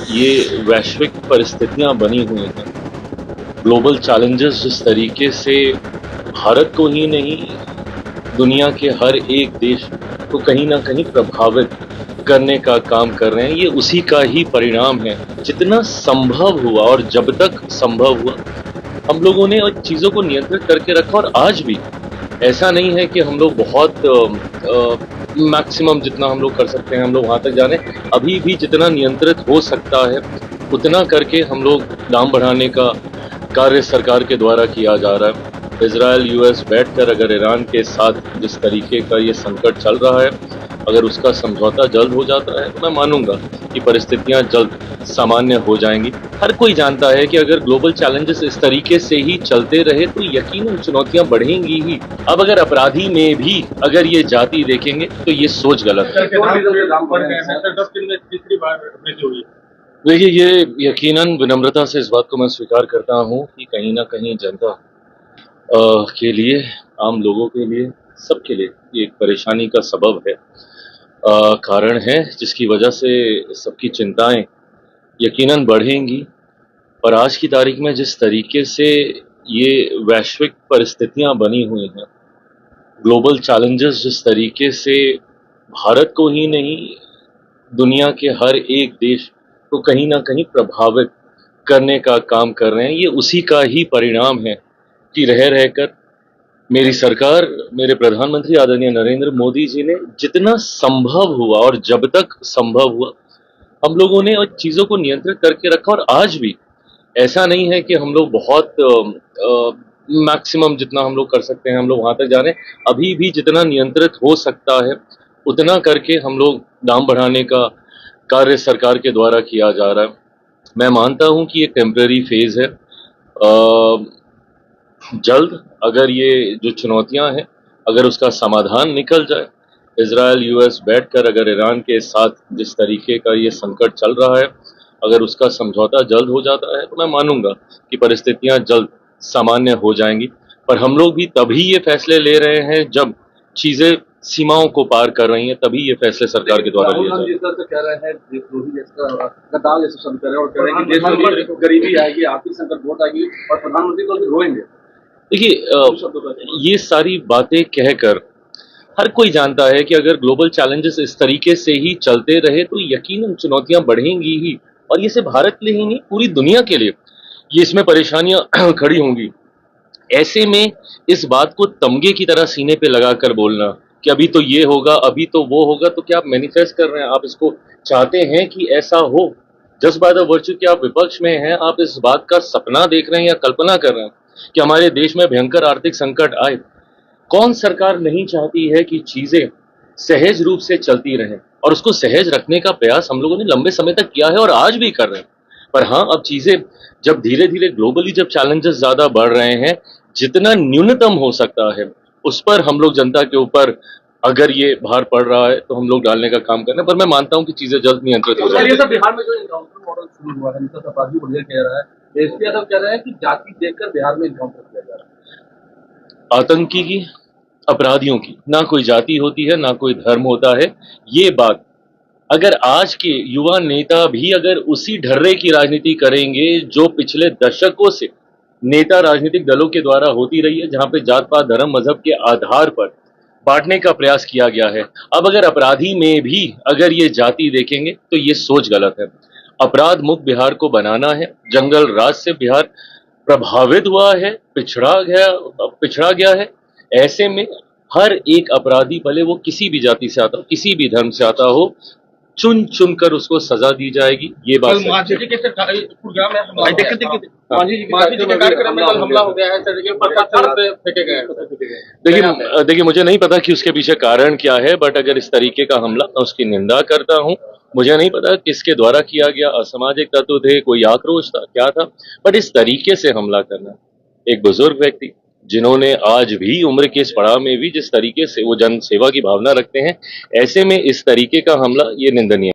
ये वैश्विक परिस्थितियां बनी हुई हैं, ग्लोबल चैलेंजेस जिस तरीके से भारत को ही नहीं दुनिया के हर एक देश को कहीं ना कहीं प्रभावित करने का काम कर रहे हैं, ये उसी का ही परिणाम है। जितना संभव हुआ और जब तक संभव हुआ हम लोगों ने उन चीज़ों को नियंत्रित करके रखा, और आज भी ऐसा नहीं है कि हम लोग बहुत मैक्सिमम जितना हम लोग कर सकते हैं हम लोग वहाँ तक जा रहे हैं। अभी भी जितना नियंत्रित हो सकता है उतना करके हम लोग दाम बढ़ाने का कार्य सरकार के द्वारा किया जा रहा है। इजराइल यूएस बैठकर अगर ईरान के साथ जिस तरीके का ये संकट चल रहा है, अगर उसका समझौता जल्द हो जाता है तो मैं मानूंगा कि परिस्थितियां जल्द सामान्य हो जाएंगी। हर कोई जानता है कि अगर ग्लोबल चैलेंजेस इस तरीके से ही चलते रहे तो यकीनन चुनौतियां बढ़ेंगी ही। अब अगर अपराधी में भी अगर ये जाति देखेंगे तो ये सोच गलत है। देखिए, ये यकीनन विनम्रता से इस बात को मैं स्वीकार करता हूँ कि कहीं ना कहीं जनता के लिए, आम लोगों के लिए, सबके लिए ये एक परेशानी का सबब है, कारण है जिसकी वजह से सबकी चिंताएं यकीनन बढ़ेंगी। और आज की तारीख में जिस तरीके से ये वैश्विक परिस्थितियां बनी हुई हैं, ग्लोबल चैलेंजेस जिस तरीके से भारत को ही नहीं दुनिया के हर एक देश को कहीं ना कहीं प्रभावित करने का काम कर रहे हैं, ये उसी का ही परिणाम है कि रह रहकर मेरी सरकार, मेरे प्रधानमंत्री आदरणीय नरेंद्र मोदी जी ने जितना संभव हुआ और जब तक संभव हुआ हम लोगों ने उन चीज़ों को नियंत्रित करके रखा। और आज भी ऐसा नहीं है कि हम लोग बहुत मैक्सिमम जितना हम लोग कर सकते हैं हम लोग वहाँ तक जा रहे हैं। अभी भी जितना नियंत्रित हो सकता है उतना करके हम लोग दाम बढ़ाने का कार्य सरकार के द्वारा किया जा रहा है। मैं मानता हूँ कि एक टेम्पररी फेज है। जल्द अगर ये जो चुनौतियां हैं अगर उसका समाधान निकल जाए, इजराइल यूएस बैठकर अगर ईरान के साथ जिस तरीके का ये संकट चल रहा है अगर उसका समझौता जल्द हो जाता है तो मैं मानूंगा कि परिस्थितियां जल्द सामान्य हो जाएंगी। पर हम लोग भी तभी ये फैसले ले रहे हैं जब चीजें सीमाओं को पार कर रही हैं, तभी ये फैसले सरकार के द्वारा लिए जाए। जिस तरह से कह रहे हैं देशद्रोही जैसा कतार जैसे शब्द कर रहे हैं और कह रहे हैं कि देश में गरीबी आएगी, आर्थिक संकट बहुत आएगी और प्रधानमंत्री को भी रोएंगे। देखिए, ये सारी बातें कहकर हर कोई जानता है कि अगर ग्लोबल चैलेंजेस इस तरीके से ही चलते रहे तो यकीनन चुनौतियां बढ़ेंगी ही, और ये सिर्फ भारत के लिए ही नहीं पूरी दुनिया के लिए ये इसमें परेशानियां खड़ी होंगी। ऐसे में इस बात को तमगे की तरह सीने पे लगाकर बोलना कि अभी तो ये होगा, अभी तो वो होगा, तो क्या आप मैनिफेस्ट कर रहे हैं? आप इसको चाहते हैं कि ऐसा हो? जस्ट बाय द वर्च्यू कि आप विपक्ष में हैं, आप इस बात का सपना देख रहे हैं या कल्पना कर रहे हैं कि हमारे देश में भयंकर आर्थिक संकट आए? कौन सरकार नहीं चाहती है कि चीजें सहज रूप से चलती रहें, और उसको सहज रखने का प्रयास हम लोगों ने लंबे समय तक किया है और आज भी कर रहे हैं। पर हाँ, अब चीजें जब धीरे धीरे ग्लोबली जब चैलेंजेस ज्यादा बढ़ रहे हैं, जितना न्यूनतम हो सकता है उस पर हम लोग जनता के ऊपर अगर ये भार पड़ रहा है तो हम लोग डालने का काम कर रहे हैं। पर मैं मानता हूँ कि चीजें जल्द नियंत्रित हो जाएंगी। बिहार में जो इनकाउंटर मॉडल शुरू हुआ है, नितिन अपराधी बढ़िया कह रहा है, एसपी यादव कह रहे हैं कि जाति देखकर बिहार में इनकाउंटर किया जा रहा है। आतंकी की, अपराधियों की ना कोई जाति होती है ना कोई धर्म होता है। ये बात अगर आज के युवा नेता भी अगर उसी ढर्रे की राजनीति करेंगे जो पिछले दशकों से नेता राजनीतिक दलों के द्वारा होती रही है, जहां पे जात पात धर्म मजहब के आधार पर बांटने का प्रयास किया गया है, अब अगर अपराधी में भी अगर ये जाति देखेंगे तो ये सोच गलत है। अपराध मुक्त बिहार को बनाना है। जंगल राज से बिहार प्रभावित हुआ है, पिछड़ा गया है। ऐसे में हर एक अपराधी, भले वो किसी भी जाति से आता हो, किसी भी धर्म से आता हो, चुन चुन कर उसको सजा दी जाएगी। ये बात मांझी जी के कार्यक्रम में कल हमला हो गया है, फेंके गए। देखिए, मुझे नहीं पता कि उसके पीछे कारण क्या है, बट अगर इस तरीके का हमला, मैं उसकी निंदा करता हूँ। मुझे नहीं पता किसके द्वारा किया गया, असामाजिक तत्व थे, कोई आक्रोश था, क्या था, बट इस तरीके से हमला करना, एक बुजुर्ग व्यक्ति जिन्होंने आज भी उम्र के इस पड़ाव में भी जिस तरीके से वो जन सेवा की भावना रखते हैं, ऐसे में इस तरीके का हमला ये निंदनीय